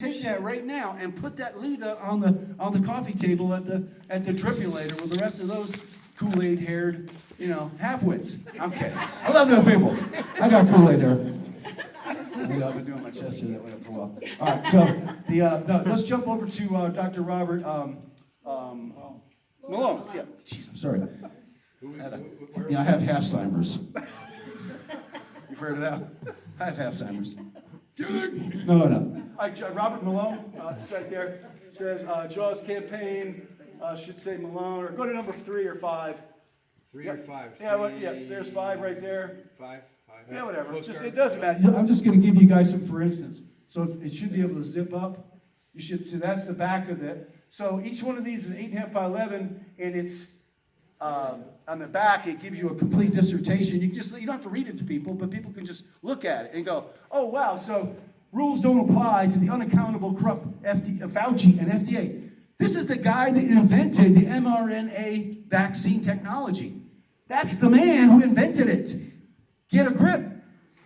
Take that right now and put that Lita on the coffee table at the dripulator with the rest of those Kool-Aid haired, half-wits. I'm kidding. I love those people. I got Kool-Aid hair. I've been doing my chest here that way for a while. All right, so let's jump over to Dr. Robert Malone. Yeah, jeez, I'm sorry. I have half-simers. You've heard of that? I have half-simers. Kidding? No. All right, Robert Malone, it's right there. Says Jaws campaign should say Malone, or go to number 3 or 5. 3 or 5? Yeah, there's 5 right there. 5. Yeah, whatever. It doesn't matter. I'm just going to give you guys some for instance. So it should be able to zip up. You should see that's the back of it. So each one of these is 8.5 by 11, and it's on the back. It gives you a complete dissertation. You don't have to read it to people, but people can just look at it and go, "Oh wow!" So rules don't apply to the unaccountable, corrupt Fauci and FDA. This is the guy that invented the mRNA vaccine technology. That's the man who invented it. Get a grip.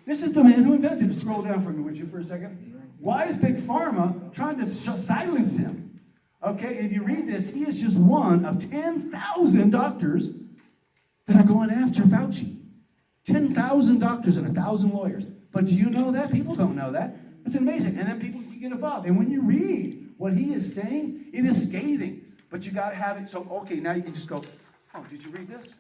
This is the man who invented it. Scroll down for me, would you, for a second? Why is Big Pharma trying to silence him? Okay, if you read this, he is just one of 10,000 doctors that are going after Fauci. 10,000 doctors and 1,000 lawyers. But do you know that? People don't know that. It's amazing. And then people can get involved. And when you read what he is saying, it is scathing. But you got to have it. So, okay, now you can just go, "Oh, did you read this?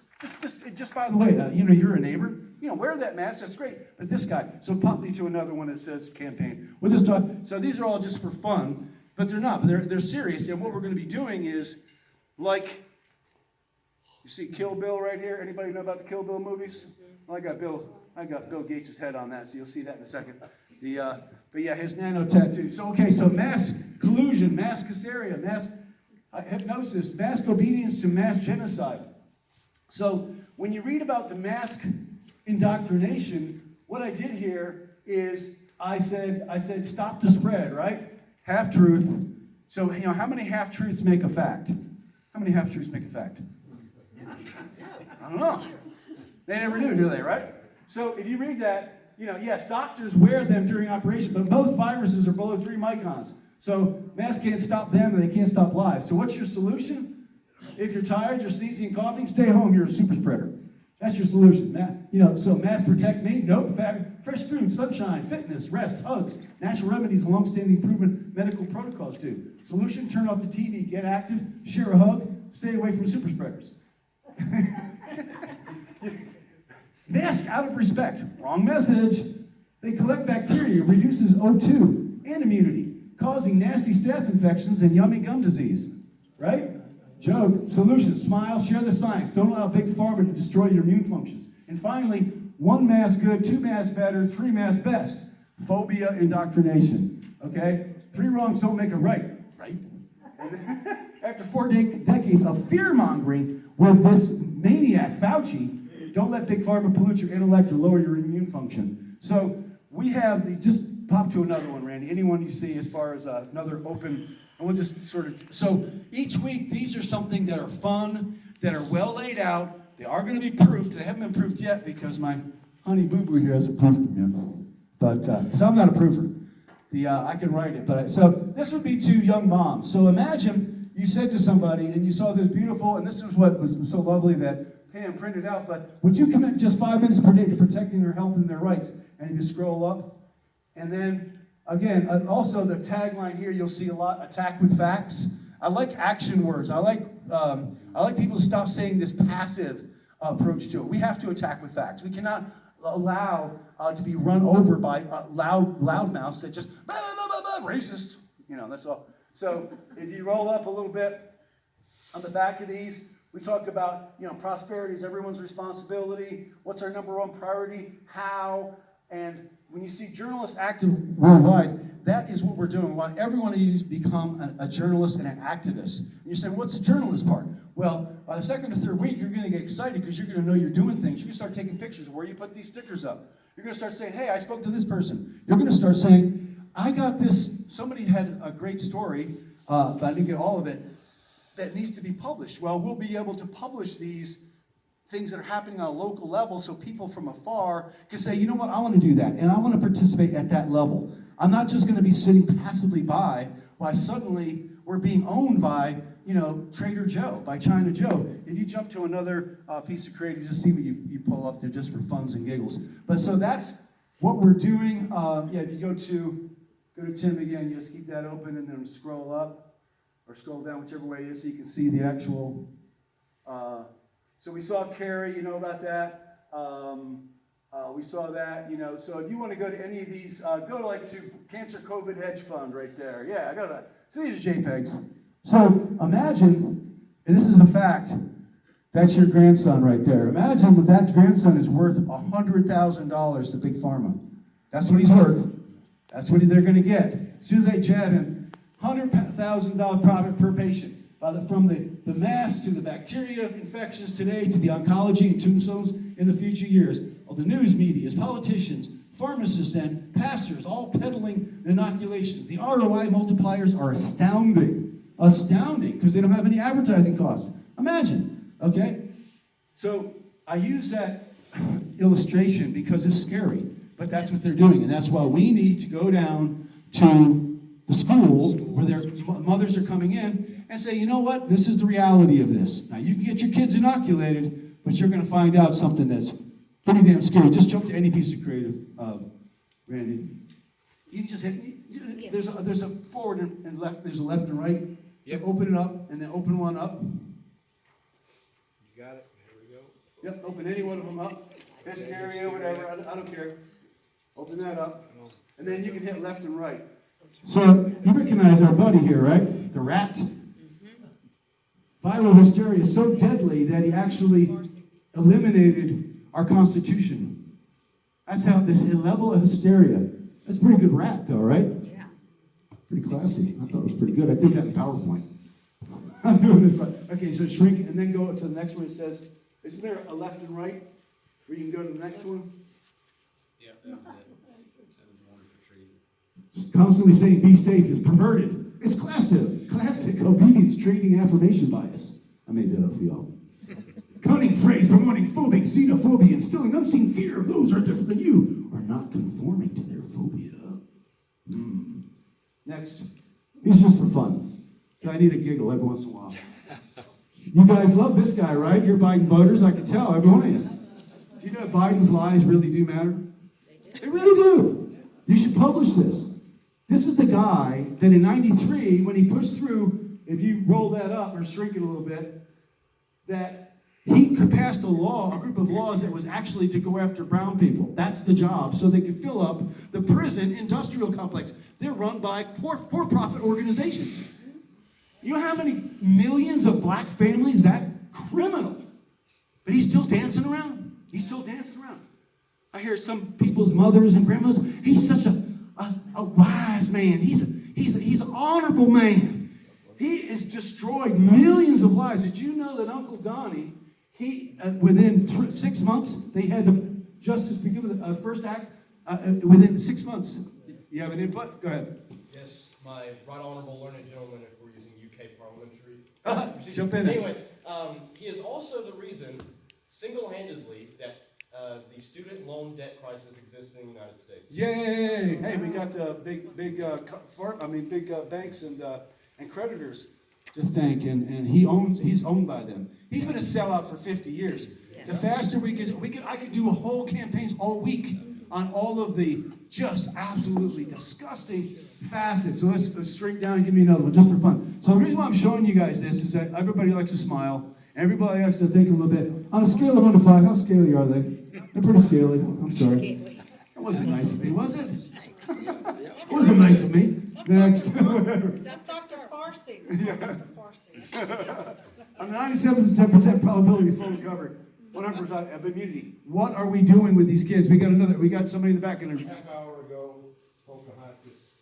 Just by the way, you're a neighbor. Wear that mask. That's great. But this guy." So pop me to another one that says campaign. We'll just talk. So these are all just for fun, but they're not. They're serious. And what we're going to be doing is, like, you see Kill Bill right here. Anybody know about the Kill Bill movies? Well, I got Bill Gates' head on that, so you'll see that in a second. But yeah, his nano tattoo. So mass collusion, mass hysteria, mass hypnosis, mass obedience to mass genocide. So when you read about the mask indoctrination, what I did here is I said stop the spread, right? Half-truth. So how many half-truths make a fact? How many half-truths make a fact? I don't know. They never do they, right? So if you read that, yes, doctors wear them during operation, but most viruses are below 3 microns. So masks can't stop them, and they can't stop lives. So what's your solution? If you're tired, you're sneezing and coughing, stay home. You're a super spreader. That's your solution. So masks protect me? Nope. Fresh food, sunshine, fitness, rest, hugs, natural remedies, and long-standing proven medical protocols do. Solution: turn off the TV, get active, share a hug, stay away from super spreaders. Mask out of respect. Wrong message. They collect bacteria, reduces O2 and immunity, causing nasty staph infections and yummy gum disease. Right? Joke. Solution: smile, share the science. Don't allow Big Pharma to destroy your immune functions. And finally, 1 mask good, 2 masks better, 3 masks best. Phobia indoctrination. Okay? 3 wrongs don't make a right. Right? After 4 decades of fear-mongering with this maniac, Fauci, don't let Big Pharma pollute your intellect or lower your immune function. So we have just pop to another one, Randy. Anyone you see as far as another open, and we'll just so each week, these are something that are fun, that are well laid out. They are going to be proofed. They haven't been proofed yet because my honey boo-boo here hasn't proofed them yet. But, because I'm not a proofer. I can write it. So this would be to young moms. So imagine you said to somebody, and you saw this beautiful, and this is what was so lovely that Pam printed out, but would you commit just 5 minutes per day to protecting their health and their rights? And you just scroll up. And then, again, also the tagline here, you'll see a lot, attack with facts. I like action words. I like people to stop saying this passive approach to it. We have to attack with facts. We cannot allow to be run over by loudmouths that just, blah, blah, blah, blah, racist. That's all. So if you roll up a little bit on the back of these, we talk about, prosperity is everyone's responsibility. What's our number 1 priority? How? And when you see journalists active worldwide, that is what we're doing. We want every one of you to become a journalist and an activist. And you say, what's the journalist part? Well, by the 2nd or 3rd week, you're going to get excited because you're going to know you're doing things. You're going to start taking pictures of where you put these stickers up. You're going to start saying, hey, I spoke to this person. You're going to start saying, I got this. Somebody had a great story, but I didn't get all of it, that needs to be published. Well, we'll be able to publish these things that are happening on a local level so people from afar can say, you know what, I want to do that, and I want to participate at that level. I'm not just going to be sitting passively by while suddenly we're being owned by, Trader Joe, by China Joe. If you jump to another piece of creative, just see what you pull up there just for funs and giggles. But so that's what we're doing. If you go to Tim again, you just keep that open and then scroll up or scroll down, whichever way it is, so you can see the actual. So we saw Carrie, you know about that. We saw that, So if you want to go to any of these, go to Cancer COVID Hedge Fund right there. Yeah, I got that. So these are JPEGs. So imagine, and this is a fact, that's your grandson right there. Imagine that grandson is worth $100,000 to Big Pharma. That's what he's worth. That's what they're going to get. As soon as they jab him, $100,000 profit per patient. From the mass to the bacteria infections today to the oncology and tombstones in the future years. All the news media, politicians, pharmacists, and pastors all peddling inoculations. The ROI multipliers are astounding, because they don't have any advertising costs. Imagine, okay? So I use that illustration because it's scary, but that's what they're doing, and that's why we need to go down to the school where their mothers are coming in and say, you know what, this is the reality of this. Now, you can get your kids inoculated, but you're going to find out something that's pretty damn scary. Just jump to any piece of creative, Randy. You can just hit, there's a forward and left, there's a left and right. So open it up, and then open one up. You got it. Here we go. Yep, open any one of them up. Hysteria, whatever, I don't care. Open that up. And then you can hit left and right. So you recognize our buddy here, right? The rat. Viral hysteria is so deadly that he actually eliminated our Constitution. That's how this level of hysteria. That's a pretty good rat, though, right? Yeah. Pretty classy. I thought it was pretty good. I did that in PowerPoint. I'm doing this. Okay, so shrink and then go to the next one. It says, isn't there a left and right where you can go to the next one? Yeah, that was it. That was one for treating. Constantly saying be safe is perverted. It's classic obedience training affirmation bias. I made that up for y'all. Cunning phrase promoting phobic xenophobia, instilling unseen fear of those who are different than you or not conforming to their phobia. Next. These are just for fun. I need a giggle every once in a while. You guys love this guy, right? You're Biden voters, I can tell, every one of you. Do you know that Biden's lies really do matter? They really do. You should publish this. This is the guy that in 93, when he pushed through, if you roll that up or shrink it a little bit, that he passed a group of laws that was actually to go after brown people. That's the job, so they could fill up the prison industrial complex. They're run by for-profit organizations. You know how many millions of black families? That criminal. But he's still dancing around. He's still dancing around. I hear some people's mothers and grandmas, he's such a wise man. He's an honorable man. He has destroyed millions of lives. Did you know that Uncle Donnie, within 6 months, they had the justice begin with the first act within 6 months. You have an input? Go ahead. Yes, my right honorable learned gentleman, if we're using UK parliamentary. Jump in. Anyway, he is also the reason, single-handedly, that the student loan debt crisis exists in the United States. Yay! Hey, we got the big banks and creditors to thank, and he's owned by them. He's been a sellout for 50 years. Yeah. The faster I could do a whole campaigns all week on all of the just absolutely disgusting facets. So let's shrink down and give me another one just for fun. So the reason why I'm showing you guys this is that everybody likes to smile. Everybody likes to think a little bit. On a scale of 1 to 5, how scaly are they? They're pretty scaly. I'm sorry. That wasn't nice of me, was it? It wasn't nice of me. Next. That's Dr. Farsi. Yeah. Dr. Farsi. I'm 97% probability of full recovery. 100% of immunity. What are we doing with these kids? We got somebody in the back. Half hour ago, Pocahontas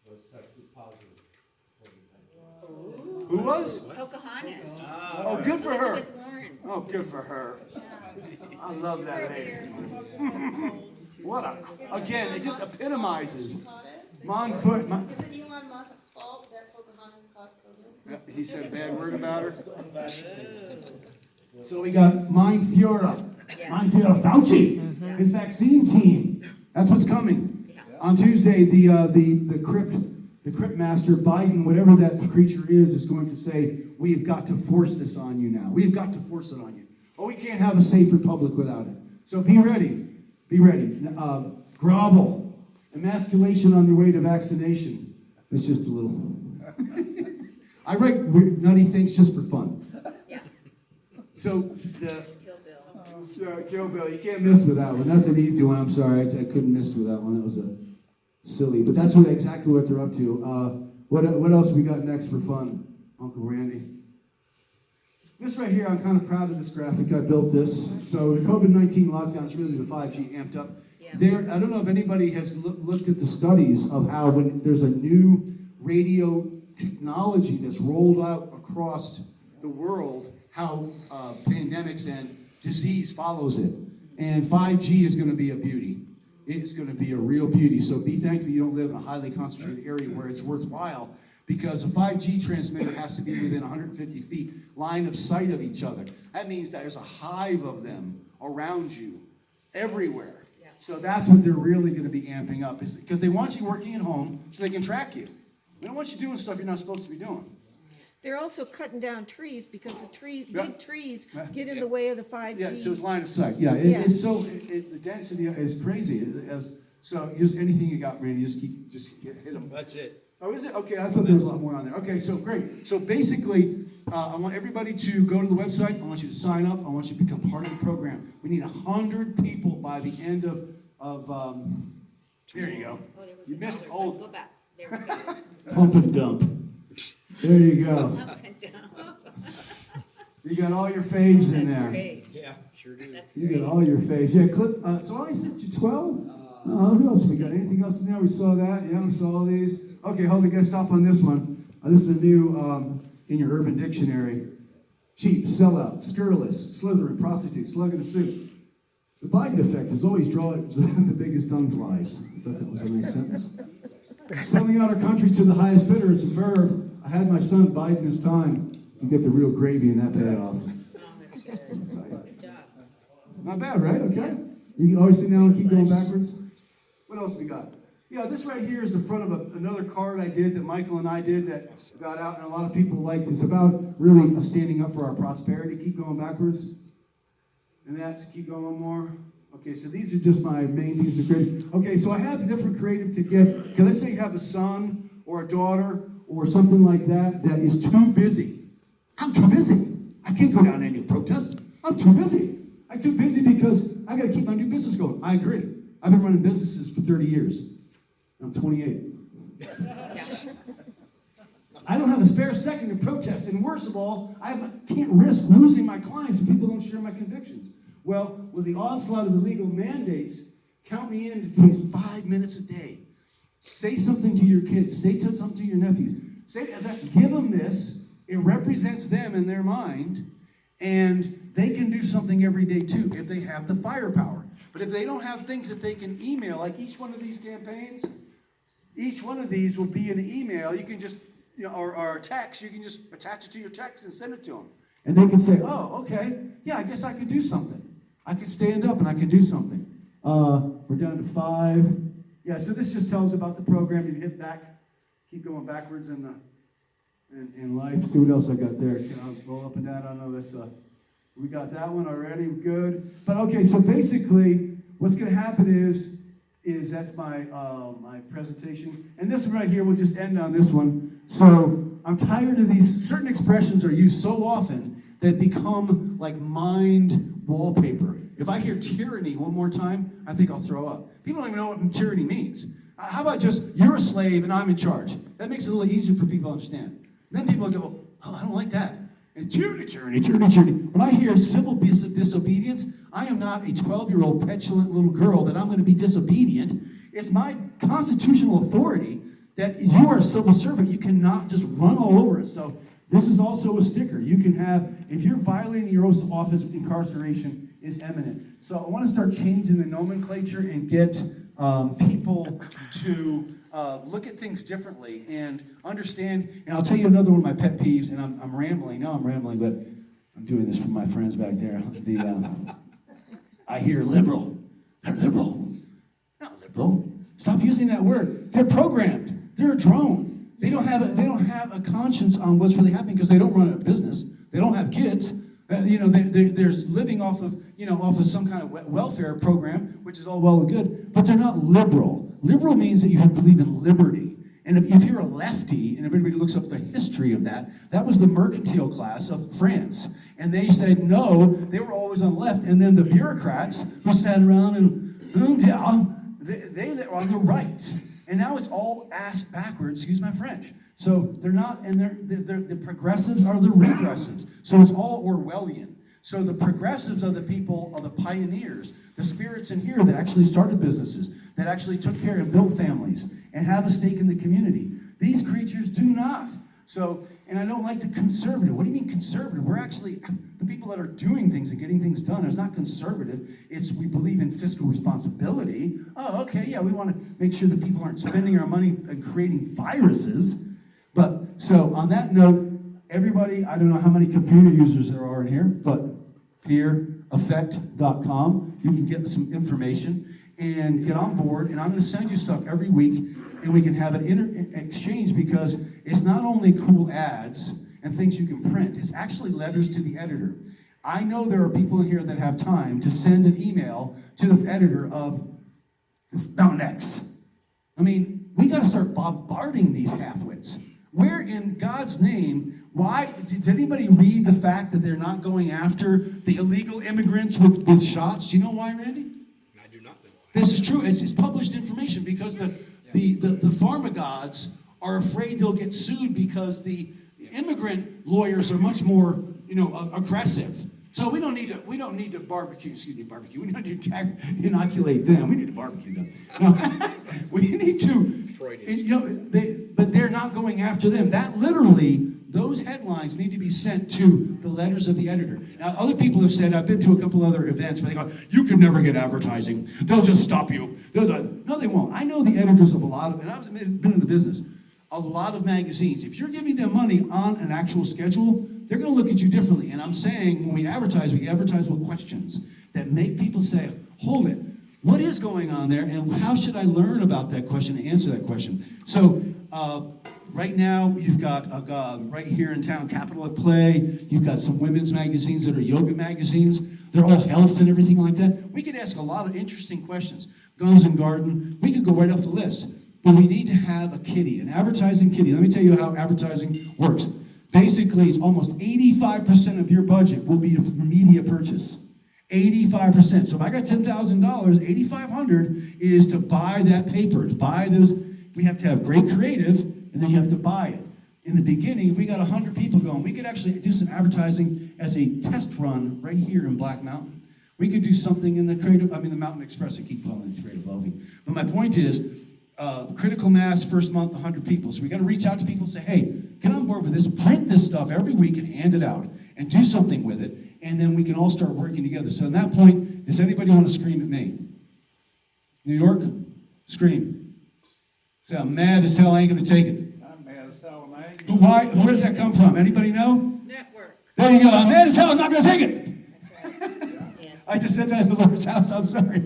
was tested positive. Who was? Pocahontas. Oh, good for her. Elizabeth Warren. Oh, good for her. I love that lady. Again, it just epitomizes. Is it Elon Musk's fault that Pocahontas caught COVID? He said a bad word about her. So we got Mind Fiora Fauci, his vaccine team. That's what's coming. On Tuesday, the crypt master, Biden, whatever that creature is going to say, we've got to force this on you now. We've got to force it on you. Oh, we can't have a safe republic without it. So be ready. Be ready. Grovel. Emasculation on your way to vaccination. It's just a little. I write weird, nutty things just for fun. Yeah. So Kill Bill. Kill Bill, you can't miss with that one. That's an easy one. I'm sorry, I couldn't miss with that one. That was a silly, but that's exactly what they're up to. What else we got next for fun, Uncle Randy? This right here, I'm kind of proud of this graphic. I built this. So the COVID-19 lockdown is really the 5G amped up. Yeah. I don't know if anybody has looked at the studies of how when there's a new radio technology that's rolled out across the world, how pandemics and disease follows it. And 5G is going to be a beauty. It's going to be a real beauty. So be thankful you don't live in a highly concentrated area where it's worthwhile, because a 5G transmitter has to be within 150 feet line of sight of each other. That means that there's a hive of them around you everywhere. Yeah. So that's what they're really going to be amping up, is because they want you working at home so they can track you. They don't want you doing stuff you're not supposed to be doing. They're also cutting down trees because the Yeah. big trees Yeah. get in the way of the 5G. Yeah, so it's line of sight. Yeah, Yeah. it's so, the density is crazy. So just anything you got, Randy, hit them. That's it. Oh, is it? Okay, I thought there was a lot more on there. Okay, so great. So basically, I want everybody to go to the website. I want you to sign up. I want you to become part of the program. We need 100 people by the end of there you go. Oh, there was You a missed dollar. old Go back. There we go. pump and dump. There you go. Up and down. You got all your faves in That's there. great. Yeah, sure do. That's You great. got all your faves. Yeah, clip. So I only sent you 12? Who else we got? Anything else in there? We saw that. Yeah, we saw all these. Okay, hold it. Guys, stop on this one. This is a new in your Urban Dictionary. Cheap, sellout, scurrilous, slithering, prostitute, slug in the suit. The Biden effect is always drawing the biggest dung flies. I thought that was a nice sentence. Selling out our country to the highest bidder. It's a verb. I had my son Biden his time. You get the real gravy in that payoff. Oh, that's good. Good job. Not bad, right? Okay. You can always sit down and keep going backwards. What else we got? Yeah, this right here is the front of another card I did that Michael and I did that got out and a lot of people liked. It's about really standing up for our prosperity. Keep going backwards. And that's, keep going more. Okay, so these are just my main things of creative. Okay, so I have different creative to get. Okay, let's say you have a son or a daughter or something like that that is too busy. I'm too busy. I can't go down to any protest. I'm too busy. I'm too busy because I got to keep my new business going. I agree. I've been running businesses for 30 years. I'm 28. Yeah. I don't have a spare second to protest. And worst of all, I can't risk losing my clients if people don't share my convictions. Well, with the onslaught of the legal mandates, count me in to please 5 minutes a day. Say something to your kids. Say something to your nephews. Give them this. It represents them in their mind. And they can do something every day too if they have the firepower. But if they don't have things that they can email, like each one of these campaigns, each one of these will be an email. You can just, or a text, you can just attach it to your text and send it to them. And they can say, oh, okay, yeah, I guess I could do something. I can stand up and I can do something. We're down to 5. Yeah, so this just tells about the program. You hit back, keep going backwards in life. See what else I got there. Can I roll up and down? I don't know this. We got that one already. Good. But okay, so basically, what's going to happen is that's my my presentation, and this one right here. We'll just end on this one. So I'm tired of these. Certain expressions are used so often that become like mind wallpaper. If I hear tyranny one more time, I think I'll throw up. People don't even know what tyranny means. How about just you're a slave and I'm in charge? That makes it a little easier for people to understand. Then people go, oh, I don't like that. And tyranny. When I hear civil disobedience, I am not a 12-year-old petulant little girl that I'm going to be disobedient. It's my constitutional authority that you are a civil servant. You cannot just run all over us. So this is also a sticker. You can have, if you're violating your oath of office, incarceration is imminent. So I want to start changing the nomenclature and get people to look at things differently and understand. And I'll tell you another one of my pet peeves, and I'm rambling. No, I'm rambling, but I'm doing this for my friends back there. I hear liberal. They're liberal. Not liberal. Stop using that word. They're programmed. They're a drone. They don't have a conscience on what's really happening because they don't run a business. They don't have kids. They're living off of some kind of welfare program, which is all well and good, but they're not liberal. Liberal means that you believe in liberty. And if you're a lefty, and everybody looks up the history of that was the mercantile class of France. And they said no, they were always on the left. And then the bureaucrats who sat around and, they were on the right. And now it's all ass backwards, excuse my French. So they're not, and the progressives are the regressives. So it's all Orwellian. So the progressives are the people, are the pioneers, the spirits in here that actually started businesses, that actually took care and built families, and have a stake in the community. These creatures do not. So, and I don't like the conservative. What do you mean conservative? We're actually, the people that are doing things and getting things done is not conservative. It's we believe in fiscal responsibility. Oh, okay, yeah, we want to make sure that people aren't spending our money and creating viruses. But, so on that note, everybody, I don't know how many computer users there are in here, but PIEReffect.com, you can get some information and get on board, and I'm going to send you stuff every week, and we can have an exchange, because it's not only cool ads and things you can print, it's actually letters to the editor. I know there are people in here that have time to send an email to the editor of Mountain X. I mean, we got to start bombarding these halfwits. Where in God's name, why, did anybody read the fact that they're not going after the illegal immigrants with shots? Do you know why, Randy? I do not know. This is true. It's published information, because the pharma gods are afraid they'll get sued because the immigrant lawyers are much more, aggressive. So we don't need to barbecue. We don't need to inoculate them. We need to barbecue them. No, we need to. But they're not going after them. That literally, those headlines need to be sent to the letters of the editor. Now, other people have said, I've been to a couple other events where they go, you can never get advertising. They'll just stop you. No, they won't. I know the editors of a lot of, and I've been in the business, a lot of magazines. If you're giving them money on an actual schedule, they're going to look at you differently. And I'm saying, when we advertise with questions that make people say, hold it. What is going on there, and how should I learn about that question and answer that question? So right now, you've got right here in town, Capital at Play. You've got some women's magazines that are yoga magazines. They're all health and everything like that. We could ask a lot of interesting questions. Guns and Garden. We could go right off the list. But we need to have a kitty, an advertising kitty. Let me tell you how advertising works. Basically, it's almost 85% of your budget will be for media purchase. 85%. So if I got $10,000, $8,500 is to buy that paper, to buy those. We have to have great creative, and then you have to buy it. In the beginning, if we got 100 people going, we could actually do some advertising as a test run right here in Black Mountain. We could do something in the Mountain Express. I keep calling it Creative Loving. But my point is, critical mass, first month, 100 people. So we got to reach out to people and say, hey, get on board with this, print this stuff every week and hand it out, and do something with it. And then we can all start working together. So at that point, does anybody want to scream at me? New York? Scream. Say, I'm mad as hell, I ain't going to take it. I'm mad as hell, man. Why? Where does that come from? Anybody know? Network. There you go. I'm mad as hell, I'm not going to take it. I just said that in the Lord's house, I'm sorry.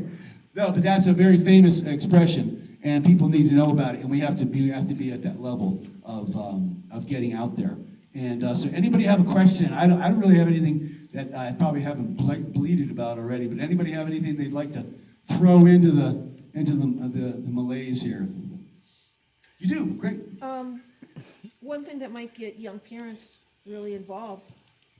No, but that's a very famous expression, and people need to know about it, and we have to be at that level of getting out there. And so anybody have a question? I don't really have anything that I probably haven't bleated about already, but anybody have anything they'd like to throw into the malaise here? You do, great. One thing that might get young parents really involved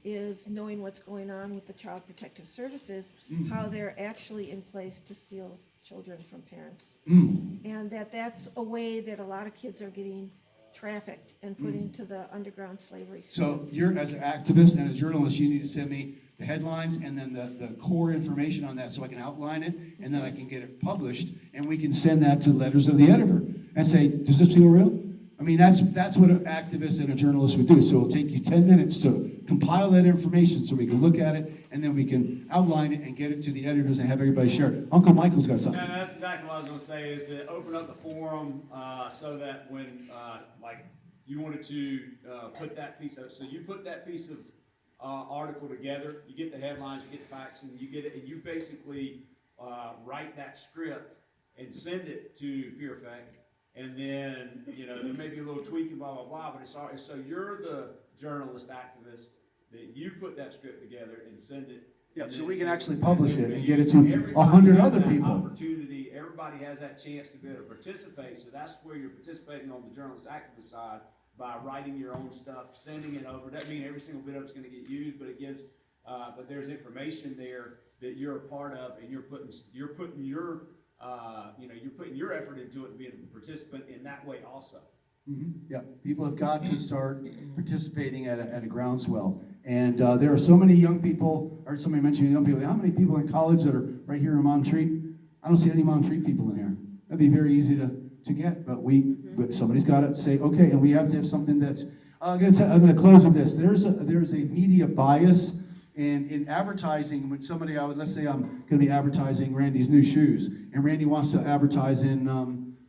is knowing what's going on with the Child Protective Services, how they're actually in place to steal children from parents. And that's a way that a lot of kids are getting trafficked and put into the underground slavery system. So you're, as an activist and a journalist, you need to send me the headlines and then the core information on that so I can outline it, and then I can get it published, and we can send that to letters of the editor and say, does this feel real? I mean, that's what an activist and a journalist would do. So it'll take you 10 minutes to compile that information so we can look at it, and then we can outline it and get it to the editors and have everybody share it. Uncle Michael's got something. No, that's exactly what I was going to say, is to open up the forum so that when, like, you wanted to put that piece of, so you put that piece of article together, you get the headlines, you get the facts, and you get it, and you basically write that script, and send it to PIEReffect. And then, there may be a little tweaking, blah, blah, blah, but it's all, so you're the journalist activist that you put that script together and send it. Yeah, and so then we can it's- actually publish it and it's- get it to everybody 100 has other that people. Opportunity, everybody has that chance to be able to participate, so that's where you're participating on the journalist activist side by writing your own stuff, sending it over. Doesn't mean every single bit of it's gonna get used, but it gives, but there's information there that you're a part of, and you're putting your, you're putting your effort into it and being a participant in that way also. Yeah, people have got to start participating at a groundswell. And there are so many young people, I heard somebody mentioning young people. How many people in college that are right here in Montreat? I don't see any Montreat people in here. That'd be very easy to get, but somebody's got to say, okay, and we have to have something that's, I'm going to close with this. There's a media bias. And in advertising, when somebody, let's say I'm going to be advertising Randy's new shoes, and Randy wants to advertise in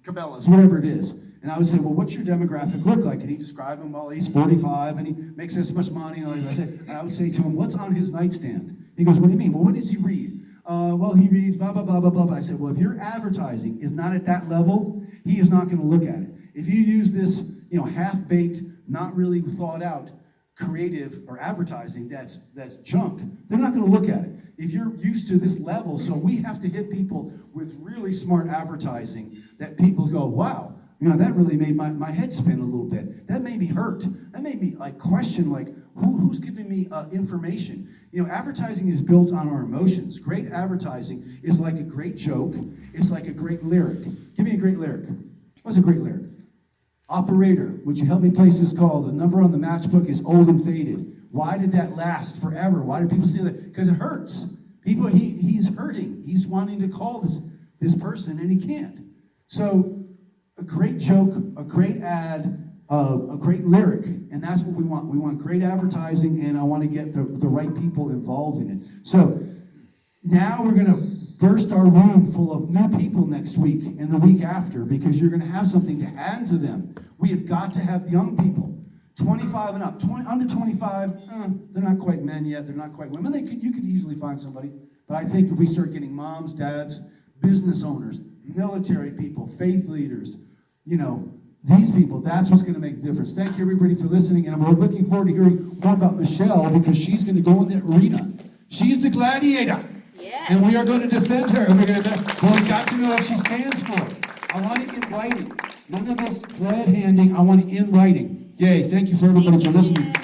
Cabela's, whatever it is. And I would say, well, what's your demographic look like? And he describe him, well, he's 45 and he makes this much money. And I would say to him, what's on his nightstand? He goes, what do you mean? Well, what does he read? Well, he reads blah, blah, blah, blah, blah. I said, well, if your advertising is not at that level, he is not going to look at it. If you use this, half-baked, not really thought out, creative or advertising that's junk, they're not going to look at it. If you're used to this level, so we have to hit people with really smart advertising that people go, wow, that really made my head spin a little bit. That made me hurt. That made me question who's giving me information. Advertising is built on our emotions. Great advertising is like a great joke. It's like a great lyric. Give me a great lyric. What's a great lyric? Operator, would you help me place this call? The number on the matchbook is old and faded. Why did that last forever? Why do people say that? Because it hurts. He's hurting. He's wanting to call this person and he can't. So a great joke, a great ad, a great lyric, and that's what we want. We want great advertising, and I want to get the right people involved in it. So now we're going to burst our room full of new people next week and the week after, because you're going to have something to add to them. We have got to have young people, 25 and up. Under 25, they're not quite men yet. They're not quite women. You could easily find somebody. But I think if we start getting moms, dads, business owners, military people, faith leaders, these people, that's what's going to make a difference. Thank you, everybody, for listening. And I'm looking forward to hearing more about Michelle, because she's going to go in the arena. She's the gladiator. Yes. And we are going to defend her. And we've got to know what she stands for. I want it in writing. None of this glad handing. I want it in writing. Yay. Thank you for everybody for listening.